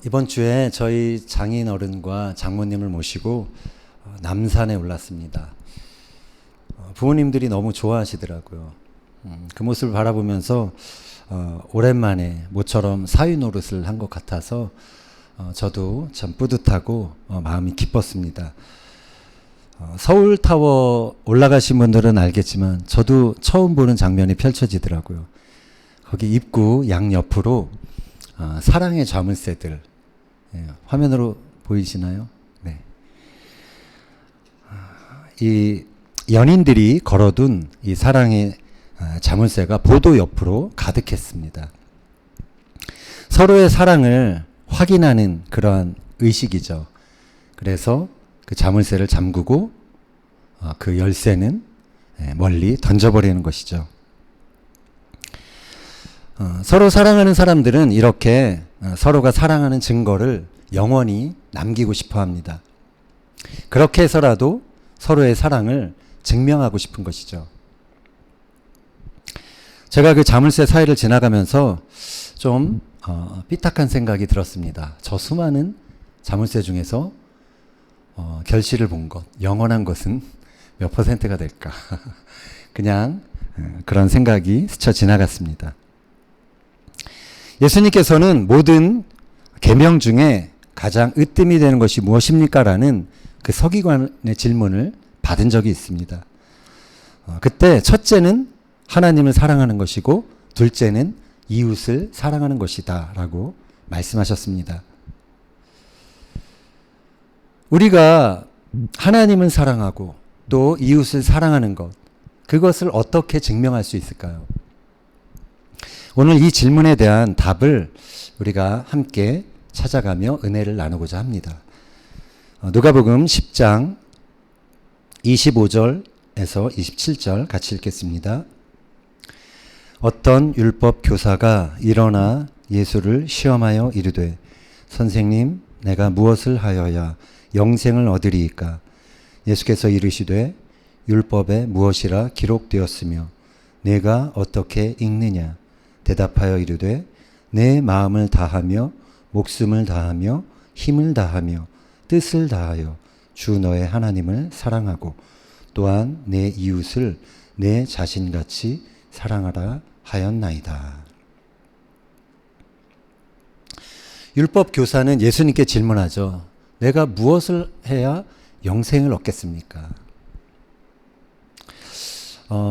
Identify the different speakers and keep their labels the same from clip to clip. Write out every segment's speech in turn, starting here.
Speaker 1: 이번 주에 저희 장인 어른과 장모님을 모시고 남산에 올랐습니다. 부모님들이 너무 좋아하시더라고요. 그 모습을 바라보면서 오랜만에 모처럼 사위 노릇을 한 것 같아서 저도 참 뿌듯하고 마음이 기뻤습니다. 서울타워 올라가신 분들은 알겠지만 저도 처음 보는 장면이 펼쳐지더라고요. 거기 입구 양옆으로 사랑의 자물쇠들, 화면으로 보이시나요? 네. 이 연인들이 걸어둔 이 사랑의 자물쇠가 보도 옆으로 가득했습니다. 서로의 사랑을 확인하는 그러한 의식이죠. 그래서 그 자물쇠를 잠그고 그 열쇠는 멀리 던져버리는 것이죠. 서로 사랑하는 사람들은 이렇게 서로가 사랑하는 증거를 영원히 남기고 싶어 합니다. 그렇게 해서라도 서로의 사랑을 증명하고 싶은 것이죠. 제가 그 자물쇠 사이를 지나가면서 좀 삐딱한 생각이 들었습니다. 저 수많은 자물쇠 중에서 결실을 본 것, 영원한 것은 몇 퍼센트가 될까? 그냥 그런 생각이 스쳐 지나갔습니다. 예수님께서는 모든 계명 중에 가장 으뜸이 되는 것이 무엇입니까? 라는 그 서기관의 질문을 받은 적이 있습니다. 그때 첫째는 하나님을 사랑하는 것이고 둘째는 이웃을 사랑하는 것이다 라고 말씀하셨습니다. 우리가 하나님을 사랑하고 또 이웃을 사랑하는 것, 그것을 어떻게 증명할 수 있을까요? 오늘 이 질문에 대한 답을 우리가 함께 찾아가며 은혜를 나누고자 합니다. 누가복음 10장 25절에서 27절 같이 읽겠습니다. 어떤 율법 교사가 일어나 예수를 시험하여 이르되 선생님 내가 무엇을 하여야 영생을 얻으리이까? 예수께서 이르시되 율법에 무엇이라 기록되었으며 내가 어떻게 읽느냐? 대답하여 이르되 내 마음을 다하며 목숨을 다하며 힘을 다하며 뜻을 다하여 주 너의 하나님을 사랑하고 또한 내 이웃을 내 자신같이 사랑하라 하였나이다. 율법 교사는 예수님께 질문하죠. 내가 무엇을 해야 영생을 얻겠습니까?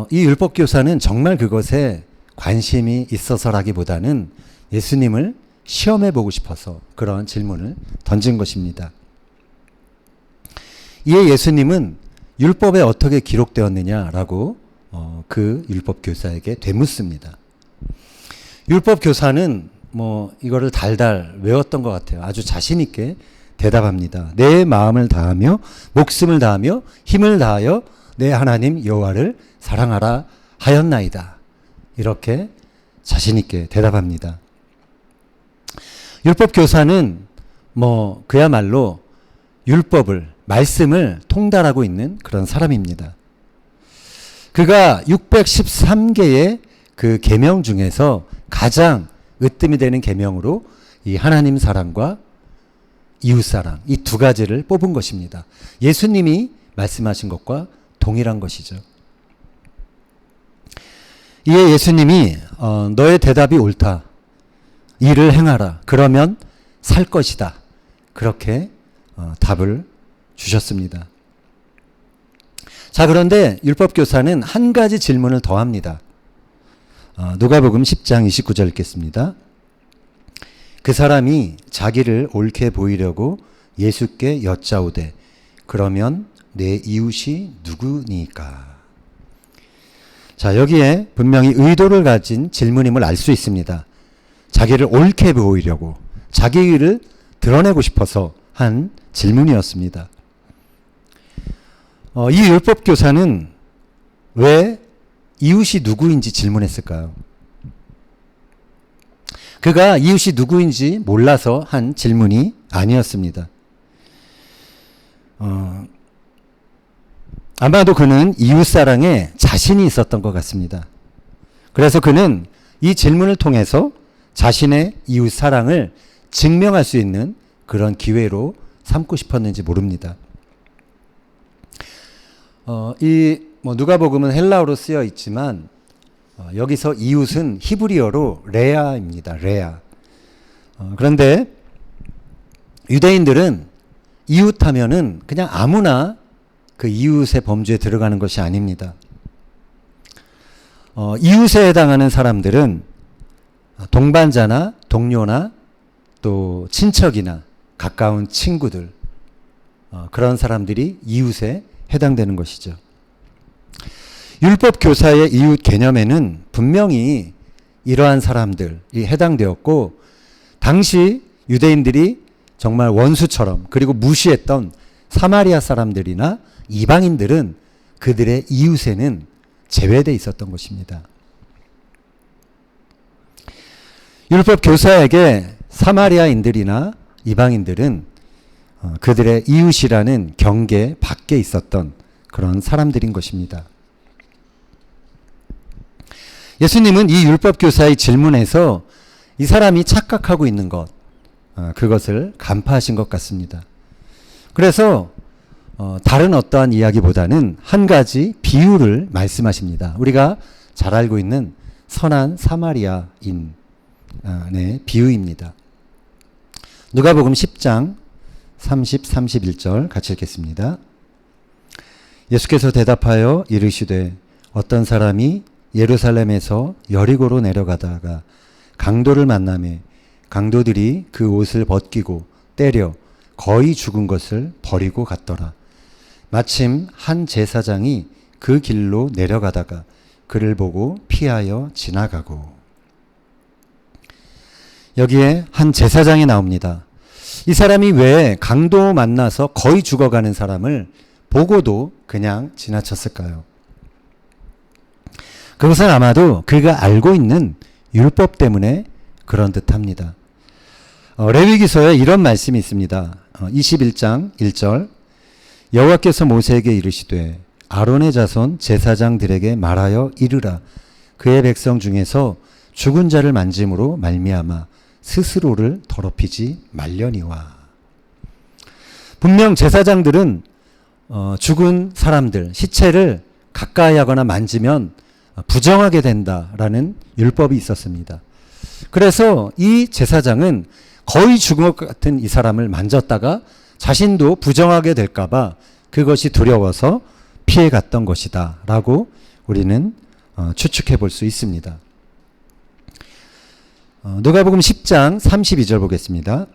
Speaker 1: 이 율법 교사는 정말 그것에 관심이 있어서라기보다는 예수님을 시험해 보고 싶어서 그런 질문을 던진 것입니다. 이에 예수님은 율법에 어떻게 기록되었느냐라고 그 율법 교사에게 되묻습니다. 율법 교사는 이거를 달달 외웠던 것 같아요. 아주 자신 있게 대답합니다. 내 마음을 다하며 목숨을 다하며 힘을 다하여 내 하나님 여호와를 사랑하라 하였나이다. 이렇게 자신 있게 대답합니다. 율법 교사는 그야말로 율법을, 말씀을 통달하고 있는 그런 사람입니다. 그가 613개의 그 계명 중에서 가장 으뜸이 되는 계명으로 이 하나님 사랑과 이웃 사랑, 이 두 가지를 뽑은 것입니다. 예수님이 말씀하신 것과 동일한 것이죠. 이에 예수님이 너의 대답이 옳다. 이를 행하라. 그러면 살 것이다. 그렇게 답을 주셨습니다. 자, 그런데 율법교사는 한 가지 질문을 더 합니다. 누가복음 10장 29절 읽겠습니다. 그 사람이 자기를 옳게 보이려고 예수께 여짜오되 그러면 내 이웃이 누구니까? 자, 여기에 분명히 의도를 가진 질문임을 알 수 있습니다. 자기를 옳게 보이려고, 자기를 드러내고 싶어서 한 질문이었습니다. 이 율법 교사는 왜 이웃이 누구인지 질문했을까요? 그가 이웃이 누구인지 몰라서 한 질문이 아니었습니다. 아마도 그는 이웃사랑에 자신이 있었던 것 같습니다. 그래서 그는 이 질문을 통해서 자신의 이웃사랑을 증명할 수 있는 그런 기회로 삼고 싶었는지 모릅니다. 누가복음은 헬라어로 쓰여 있지만 여기서 이웃은 히브리어로 레아입니다. 레아. 그런데 유대인들은 이웃하면은 그냥 아무나 그 이웃의 범주에 들어가는 것이 아닙니다. 이웃에 해당하는 사람들은 동반자나 동료나 또 친척이나 가까운 친구들, 그런 사람들이 이웃에 해당되는 것이죠. 율법 교사의 이웃 개념에는 분명히 이러한 사람들이 해당되었고, 당시 유대인들이 정말 원수처럼 그리고 무시했던 사마리아 사람들이나 이방인들은 그들의 이웃에는 제외되어 있었던 것입니다. 율법 교사에게 사마리아인들이나 이방인들은 그들의 이웃이라는 경계 밖에 있었던 그런 사람들인 것입니다. 예수님은 이 율법 교사의 질문에서 이 사람이 착각하고 있는 것, 그것을 간파하신 것 같습니다. 그래서 다른 어떠한 이야기보다는 한 가지 비유를 말씀하십니다. 우리가 잘 알고 있는 선한 사마리아인의 비유입니다. 누가복음 10장 30, 31절 같이 읽겠습니다. 예수께서 대답하여 이르시되 어떤 사람이 예루살렘에서 여리고로 내려가다가 강도를 만나매 강도들이 그 옷을 벗기고 때려 거의 죽은 것을 버리고 갔더라. 마침 한 제사장이 그 길로 내려가다가 그를 보고 피하여 지나가고. 여기에 한 제사장이 나옵니다. 이 사람이 왜 강도 만나서 거의 죽어가는 사람을 보고도 그냥 지나쳤을까요? 그것은 아마도 그가 알고 있는 율법 때문에 그런 듯합니다. 레위기서에 이런 말씀이 있습니다. 21장 1절 여호와께서 모세에게 이르시되 아론의 자손 제사장들에게 말하여 이르라. 그의 백성 중에서 죽은 자를 만짐으로 말미암아 스스로를 더럽히지 말려니와. 분명 제사장들은 죽은 사람들, 시체를 가까이 하거나 만지면 부정하게 된다라는 율법이 있었습니다. 그래서 이 제사장은 거의 죽은 것 같은 이 사람을 만졌다가 자신도 부정하게 될까봐 그것이 두려워서 피해갔던 것이다 라고 우리는 추측해 볼 수 있습니다. 누가복음 10장 32절 보겠습니다.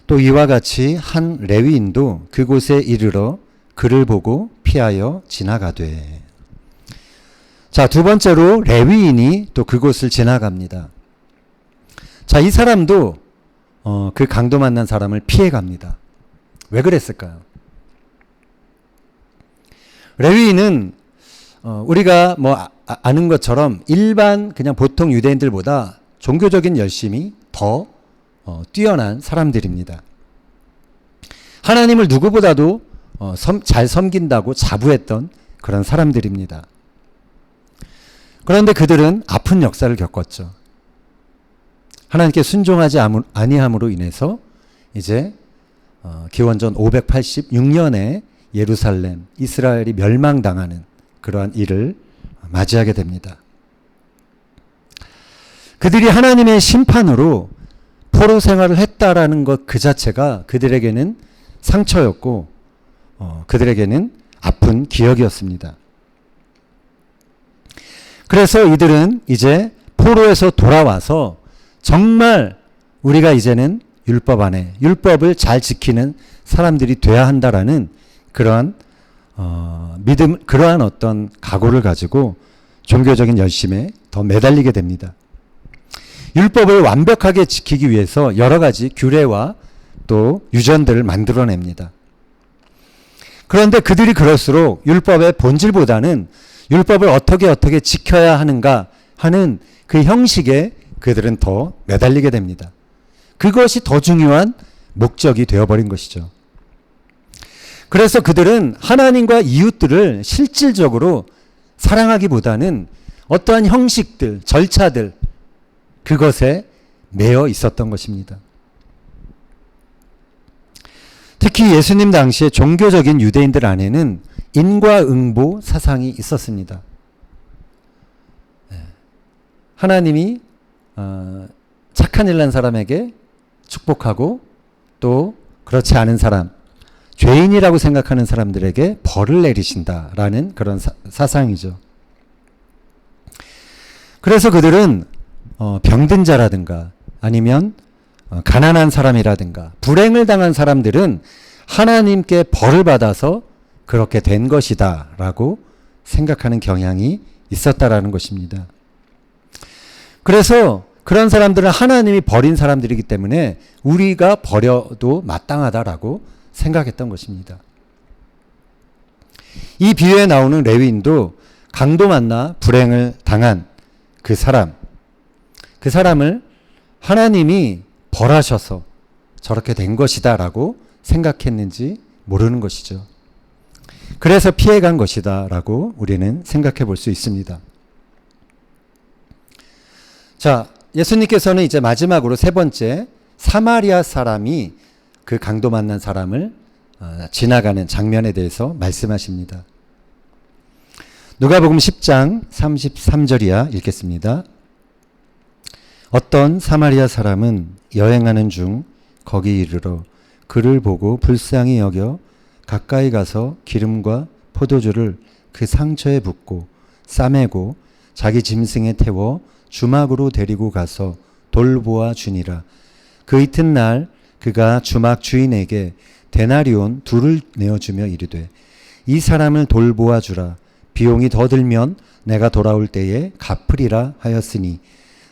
Speaker 1: 또 이와 같이 한 레위인도 그곳에 이르러 그를 보고 피하여 지나가되. 자, 두 번째로 레위인이 또 그곳을 지나갑니다. 자, 이 사람도 그 강도 만난 사람을 피해갑니다. 왜 그랬을까요? 레위인은 우리가 아는 것처럼 일반 그냥 보통 유대인들보다 종교적인 열심이 더 뛰어난 사람들입니다. 하나님을 누구보다도 잘 섬긴다고 자부했던 그런 사람들입니다. 그런데 그들은 아픈 역사를 겪었죠. 하나님께 순종하지 아니함으로 인해서 이제 기원전 586년에 예루살렘, 이스라엘이 멸망당하는 그러한 일을 맞이하게 됩니다. 그들이 하나님의 심판으로 포로 생활을 했다라는 것 그 자체가 그들에게는 상처였고 그들에게는 아픈 기억이었습니다. 그래서 이들은 이제 포로에서 돌아와서 정말 우리가 이제는 율법 안에 율법을 잘 지키는 사람들이 돼야 한다라는 그러한 믿음, 그러한 어떤 각오를 가지고 종교적인 열심에 더 매달리게 됩니다. 율법을 완벽하게 지키기 위해서 여러 가지 규례와 또 유전들을 만들어냅니다. 그런데 그들이 그럴수록 율법의 본질보다는 율법을 어떻게 지켜야 하는가 하는 그 형식에 그들은 더 매달리게 됩니다. 그것이 더 중요한 목적이 되어버린 것이죠. 그래서 그들은 하나님과 이웃들을 실질적으로 사랑하기보다는 어떠한 형식들, 절차들, 그것에 매여 있었던 것입니다. 특히 예수님 당시에 종교적인 유대인들 안에는 인과응보 사상이 있었습니다. 하나님이 착한 일 난 사람에게 축복하고 또 그렇지 않은 사람, 죄인이라고 생각하는 사람들에게 벌을 내리신다라는 그런 사상이죠. 그래서 그들은 병든 자라든가 아니면 가난한 사람이라든가 불행을 당한 사람들은 하나님께 벌을 받아서 그렇게 된 것이다 라고 생각하는 경향이 있었다라는 것입니다. 그래서 그런 사람들은 하나님이 버린 사람들이기 때문에 우리가 버려도 마땅하다라고 생각했던 것입니다. 이 비유에 나오는 레위인도 강도 만나 불행을 당한 그 사람을 하나님이 벌하셔서 저렇게 된 것이다 라고 생각했는지 모르는 것이죠. 그래서 피해간 것이다 라고 우리는 생각해 볼 수 있습니다. 자, 예수님께서는 이제 마지막으로 세 번째 사마리아 사람이 그 강도 만난 사람을 지나가는 장면에 대해서 말씀하십니다. 누가복음 10장 33절이야 읽겠습니다. 어떤 사마리아 사람은 여행하는 중 거기 이르러 그를 보고 불쌍히 여겨 가까이 가서 기름과 포도주를 그 상처에 붓고 싸매고 자기 짐승에 태워 주막으로 데리고 가서 돌보아 주니라. 그 이튿날 그가 주막 주인에게 데나리온 2를 내어주며 이르되 이 사람을 돌보아 주라. 비용이 더 들면 내가 돌아올 때에 갚으리라 하였으니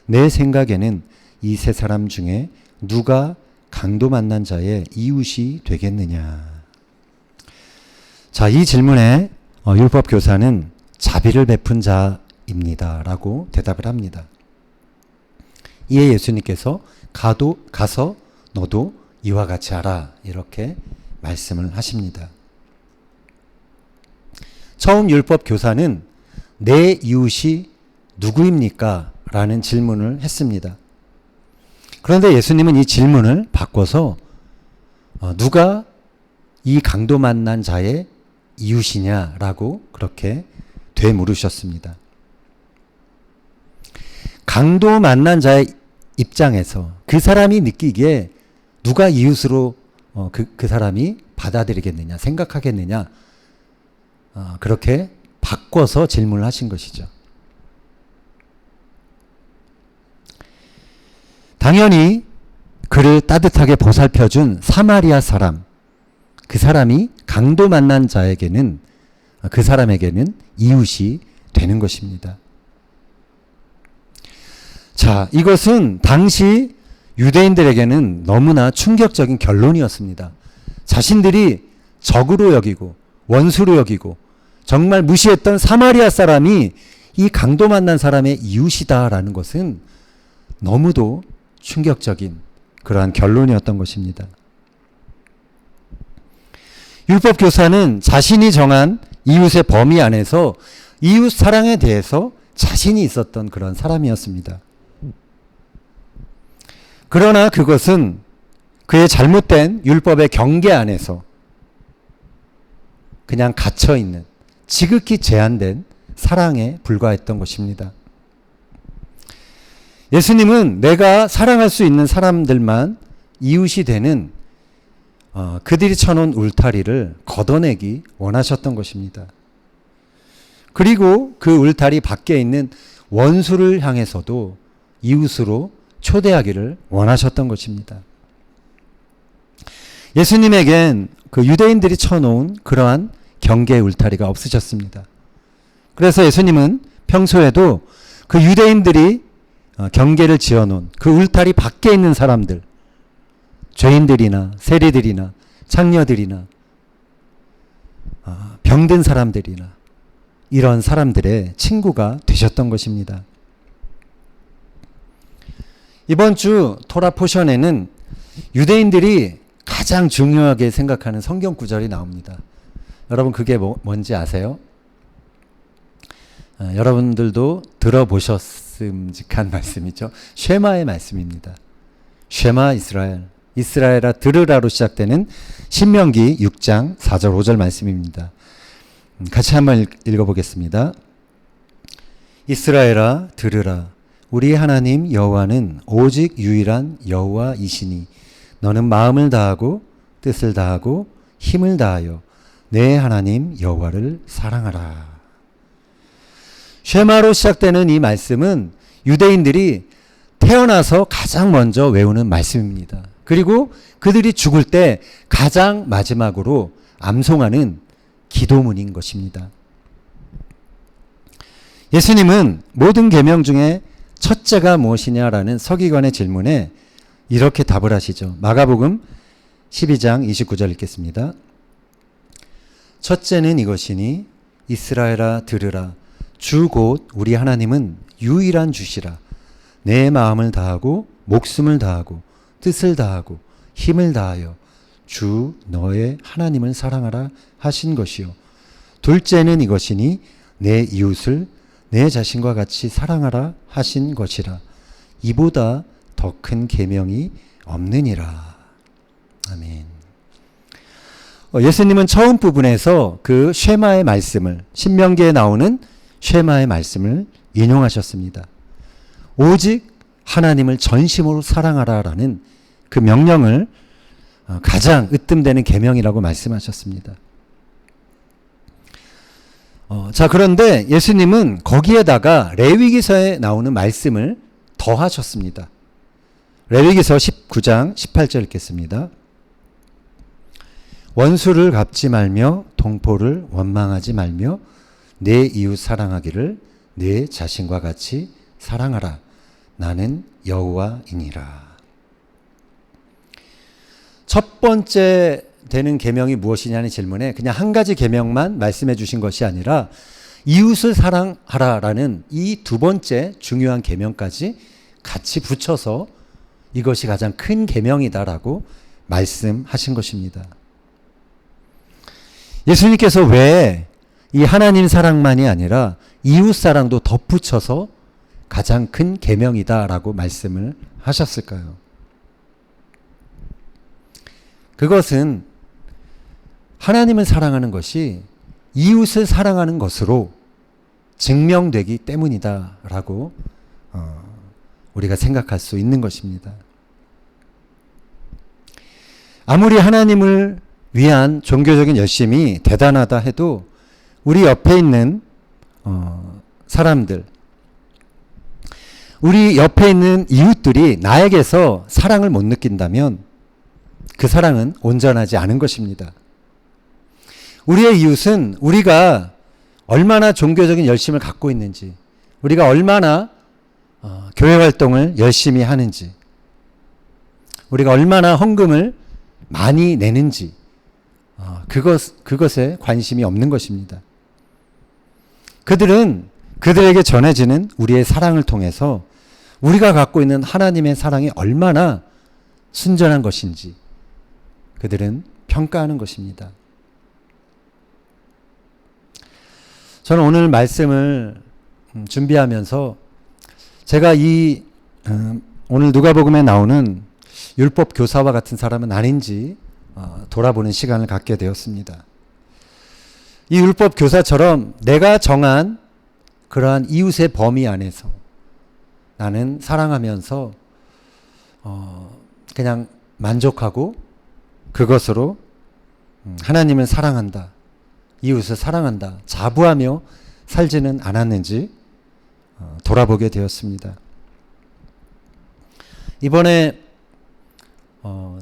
Speaker 1: 내 생각에는 이 세 사람 중에 누가 강도 만난 자의 이웃이 되겠느냐. 자, 이 질문에 율법 교사는 자비를 베푼 자입니다 라고 대답을 합니다. 이에 예수님께서 가서 너도 이와 같이 하라 이렇게 말씀을 하십니다. 처음 율법 교사는 내 이웃이 누구입니까? 라는 질문을 했습니다. 그런데 예수님은 이 질문을 바꿔서 누가 이 강도 만난 자의 이웃이냐라고 그렇게 되물으셨습니다. 강도 만난 자의 입장에서 그 사람이 느끼기에 누가 이웃으로 그 사람이 받아들이겠느냐, 생각하겠느냐, 그렇게 바꿔서 질문을 하신 것이죠. 당연히 그를 따뜻하게 보살펴준 사마리아 사람, 그 사람이 강도 만난 자에게는, 그 사람에게는 이웃이 되는 것입니다. 자, 이것은 당시 유대인들에게는 너무나 충격적인 결론이었습니다. 자신들이 적으로 여기고 원수로 여기고 정말 무시했던 사마리아 사람이 이 강도 만난 사람의 이웃이다라는 것은 너무도 충격적인 그러한 결론이었던 것입니다. 율법 교사는 자신이 정한 이웃의 범위 안에서 이웃 사랑에 대해서 자신이 있었던 그런 사람이었습니다. 그러나 그것은 그의 잘못된 율법의 경계 안에서 그냥 갇혀있는 지극히 제한된 사랑에 불과했던 것입니다. 예수님은 내가 사랑할 수 있는 사람들만 이웃이 되는 그들이 쳐놓은 울타리를 걷어내기 원하셨던 것입니다. 그리고 그 울타리 밖에 있는 원수를 향해서도 이웃으로 초대하기를 원하셨던 것입니다. 예수님에겐 그 유대인들이 쳐놓은 그러한 경계의 울타리가 없으셨습니다. 그래서 예수님은 평소에도 그 유대인들이 경계를 지어놓은 그 울타리 밖에 있는 사람들, 죄인들이나 세리들이나 창녀들이나 병든 사람들이나 이런 사람들의 친구가 되셨던 것입니다. 이번 주 토라 포션에는 유대인들이 가장 중요하게 생각하는 성경 구절이 나옵니다. 여러분 그게 뭔지 아세요? 여러분들도 들어보셨음직한 말씀이죠. 쉐마의 말씀입니다. 쉐마 이스라엘, 이스라엘아 들으라로 시작되는 신명기 6장 4절 5절 말씀입니다. 같이 한번 읽어보겠습니다. 이스라엘아 들으라. 우리 하나님 여호와는 오직 유일한 여호와이시니 너는 마음을 다하고 뜻을 다하고 힘을 다하여 내 하나님 여호와를 사랑하라. 쉐마로 시작되는 이 말씀은 유대인들이 태어나서 가장 먼저 외우는 말씀입니다. 그리고 그들이 죽을 때 가장 마지막으로 암송하는 기도문인 것입니다. 예수님은 모든 계명 중에 첫째가 무엇이냐라는 서기관의 질문에 이렇게 답을 하시죠. 마가복음 12장 29절 읽겠습니다. 첫째는 이것이니 이스라엘아 들으라. 주 곧 우리 하나님은 유일한 주시라. 내 마음을 다하고 목숨을 다하고 뜻을 다하고 힘을 다하여 주 너의 하나님을 사랑하라 하신 것이요. 둘째는 이것이니 내 이웃을 내 자신과 같이 사랑하라 하신 것이라. 이보다 더 큰 계명이 없느니라. 아멘. 예수님은 처음 부분에서 그 쉐마의 말씀을, 신명기에 나오는 쉐마의 말씀을 인용하셨습니다. 오직 하나님을 전심으로 사랑하라라는 그 명령을 가장 으뜸되는 계명이라고 말씀하셨습니다. 자, 그런데 예수님은 거기에다가 레위기서에 나오는 말씀을 더하셨습니다. 레위기서 19장 18절 읽겠습니다. 원수를 갚지 말며 동포를 원망하지 말며 내 이웃 사랑하기를 내 자신과 같이 사랑하라. 나는 여호와이니라. 첫 번째 되는 계명이 무엇이냐는 질문에 그냥 한 가지 계명만 말씀해 주신 것이 아니라 이웃을 사랑하라라는 이 두 번째 중요한 계명까지 같이 붙여서 이것이 가장 큰 계명이다라고 말씀하신 것입니다. 예수님께서 왜 이 하나님 사랑만이 아니라 이웃 사랑도 덧붙여서 가장 큰 계명이다라고 말씀을 하셨을까요? 그것은 하나님을 사랑하는 것이 이웃을 사랑하는 것으로 증명되기 때문이다라고 우리가 생각할 수 있는 것입니다. 아무리 하나님을 위한 종교적인 열심이 대단하다 해도 우리 옆에 있는 사람들, 우리 옆에 있는 이웃들이 나에게서 사랑을 못 느낀다면 그 사랑은 온전하지 않은 것입니다. 우리의 이웃은 우리가 얼마나 종교적인 열심을 갖고 있는지, 우리가 얼마나 교회 활동을 열심히 하는지, 우리가 얼마나 헌금을 많이 내는지, 그것에 관심이 없는 것입니다. 그들은 그들에게 전해지는 우리의 사랑을 통해서 우리가 갖고 있는 하나님의 사랑이 얼마나 순전한 것인지 그들은 평가하는 것입니다. 저는 오늘 말씀을 준비하면서 제가 오늘 누가복음에 나오는 율법 교사와 같은 사람은 아닌지 돌아보는 시간을 갖게 되었습니다. 이 율법 교사처럼 내가 정한 그러한 이웃의 범위 안에서 나는 사랑하면서 그냥 만족하고 그것으로 하나님을 사랑한다, 이웃을 사랑한다, 자부하며 살지는 않았는지 돌아보게 되었습니다. 이번에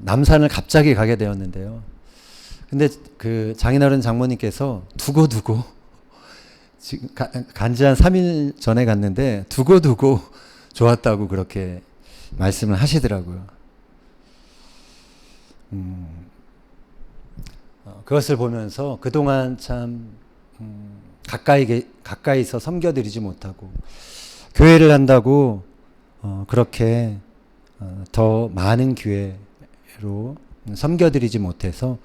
Speaker 1: 남산을 갑자기 가게 되었는데요. 근데 그 장인어른 장모님께서 두고두고 지금 간지 한 3일 전에 갔는데 두고두고 좋았다고 그렇게 말씀을 하시더라고요. 그것을 보면서 그동안 참 가까이서 섬겨드리지 못하고 교회를 한다고 그렇게 더 많은 기회로 섬겨드리지 못해서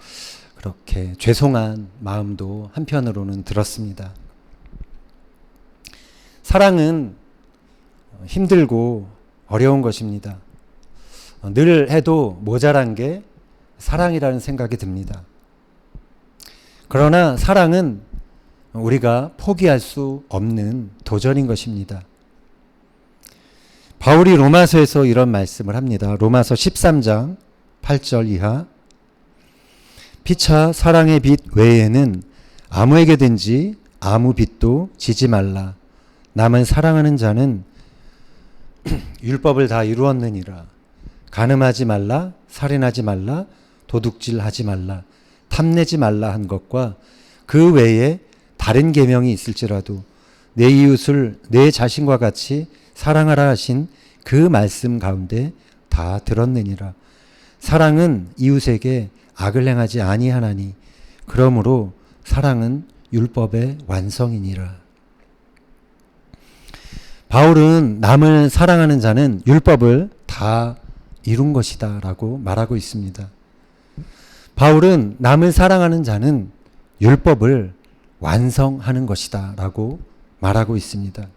Speaker 1: 그렇게 죄송한 마음도 한편으로는 들었습니다. 사랑은 힘들고 어려운 것입니다. 늘 해도 모자란 게 사랑이라는 생각이 듭니다. 그러나 사랑은 우리가 포기할 수 없는 도전인 것입니다. 바울이 로마서에서 이런 말씀을 합니다. 로마서 13장 8절 이하. 피차 사랑의 빛 외에는 아무에게든지 아무 빛도 지지 말라. 남을 사랑하는 자는 율법을 다 이루었느니라. 간음하지 말라, 살인하지 말라, 도둑질하지 말라, 탐내지 말라 한 것과 그 외에 다른 계명이 있을지라도 내 이웃을 내 자신과 같이 사랑하라 하신 그 말씀 가운데 다 들었느니라. 사랑은 이웃에게 악을 행하지 아니하나니 그러므로 사랑은 율법의 완성이니라. 바울은 남을 사랑하는 자는 율법을 다 이룬 것이다 라고 말하고 있습니다. 바울은 남을 사랑하는 자는 율법을 완성하는 것이다 라고 말하고 있습니다.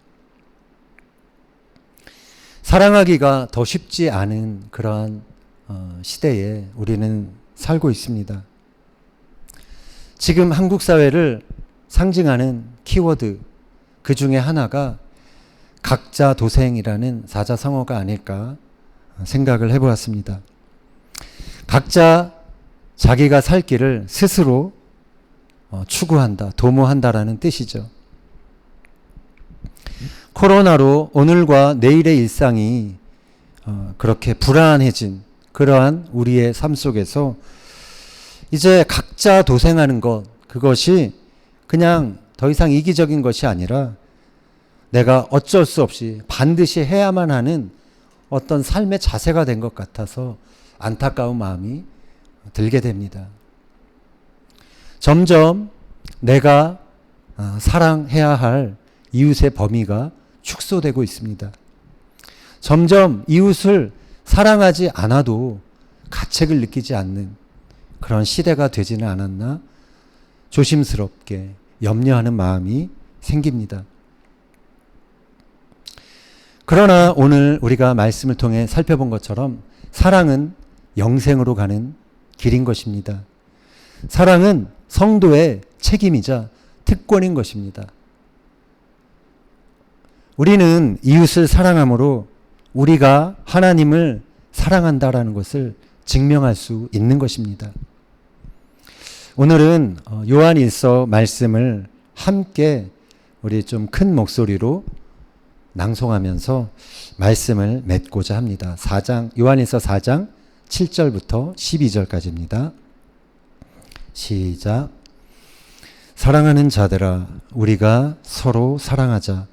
Speaker 1: 사랑하기가 더 쉽지 않은 그러한 시대에 우리는 살고 있습니다. 지금 한국 사회를 상징하는 키워드 그 중에 하나가 각자 도생이라는 사자성어가 아닐까 생각을 해보았습니다. 각자 자기가 살 길을 스스로 추구한다, 도모한다라는 뜻이죠. 코로나로 오늘과 내일의 일상이 그렇게 불안해진 그러한 우리의 삶 속에서 이제 각자 도생하는 것, 그것이 그냥 더 이상 이기적인 것이 아니라 내가 어쩔 수 없이 반드시 해야만 하는 어떤 삶의 자세가 된 것 같아서 안타까운 마음이 들게 됩니다. 점점 내가 사랑해야 할 이웃의 범위가 축소되고 있습니다. 점점 이웃을 사랑하지 않아도 가책을 느끼지 않는 그런 시대가 되지는 않았나 조심스럽게 염려하는 마음이 생깁니다. 그러나 오늘 우리가 말씀을 통해 살펴본 것처럼 사랑은 영생으로 가는 길인 것입니다. 사랑은 성도의 책임이자 특권인 것입니다. 우리는 이웃을 사랑함으로 우리가 하나님을 사랑한다라는 것을 증명할 수 있는 것입니다. 오늘은 요한일서 말씀을 함께 우리 좀 큰 목소리로 낭송하면서 말씀을 맺고자 합니다. 요한일서 4장 7절부터 12절까지입니다. 시작. 사랑하는 자들아, 우리가 서로 사랑하자.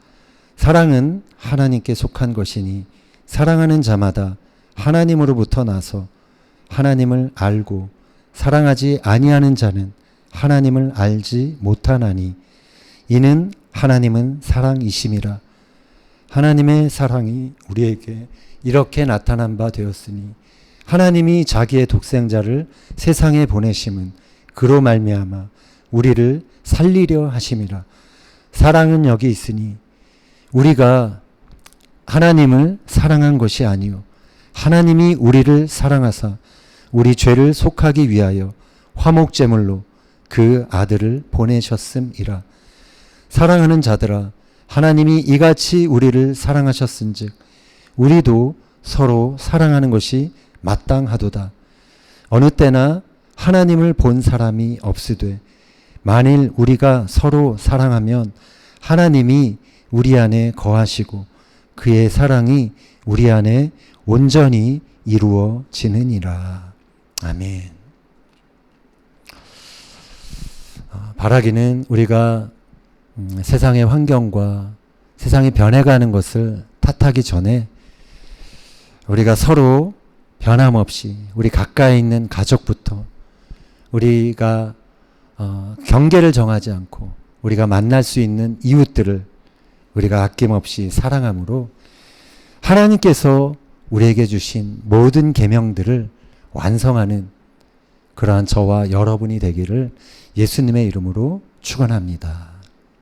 Speaker 1: 사랑은 하나님께 속한 것이니 사랑하는 자마다 하나님으로부터 나서 하나님을 알고 사랑하지 아니하는 자는 하나님을 알지 못하나니 이는 하나님은 사랑이심이라. 하나님의 사랑이 우리에게 이렇게 나타난 바 되었으니 하나님이 자기의 독생자를 세상에 보내심은 그로 말미암아 우리를 살리려 하심이라. 사랑은 여기 있으니 우리가 하나님을 사랑한 것이 아니요 하나님이 우리를 사랑하사 우리 죄를 속하기 위하여 화목제물로 그 아들을 보내셨음이라. 사랑하는 자들아, 하나님이 이같이 우리를 사랑하셨은즉 우리도 서로 사랑하는 것이 마땅하도다. 어느 때나 하나님을 본 사람이 없으되 만일 우리가 서로 사랑하면 하나님이 우리 안에 거하시고 그의 사랑이 우리 안에 온전히 이루어지느니라. 아멘. 바라기는 우리가 세상의 환경과 세상이 변해가는 것을 탓하기 전에 우리가 서로 변함없이 우리 가까이 있는 가족부터 우리가 경계를 정하지 않고 우리가 만날 수 있는 이웃들을 우리가 아낌없이 사랑함으로 하나님께서 우리에게 주신 모든 계명들을 완성하는 그러한 저와 여러분이 되기를 예수님의 이름으로 축원합니다.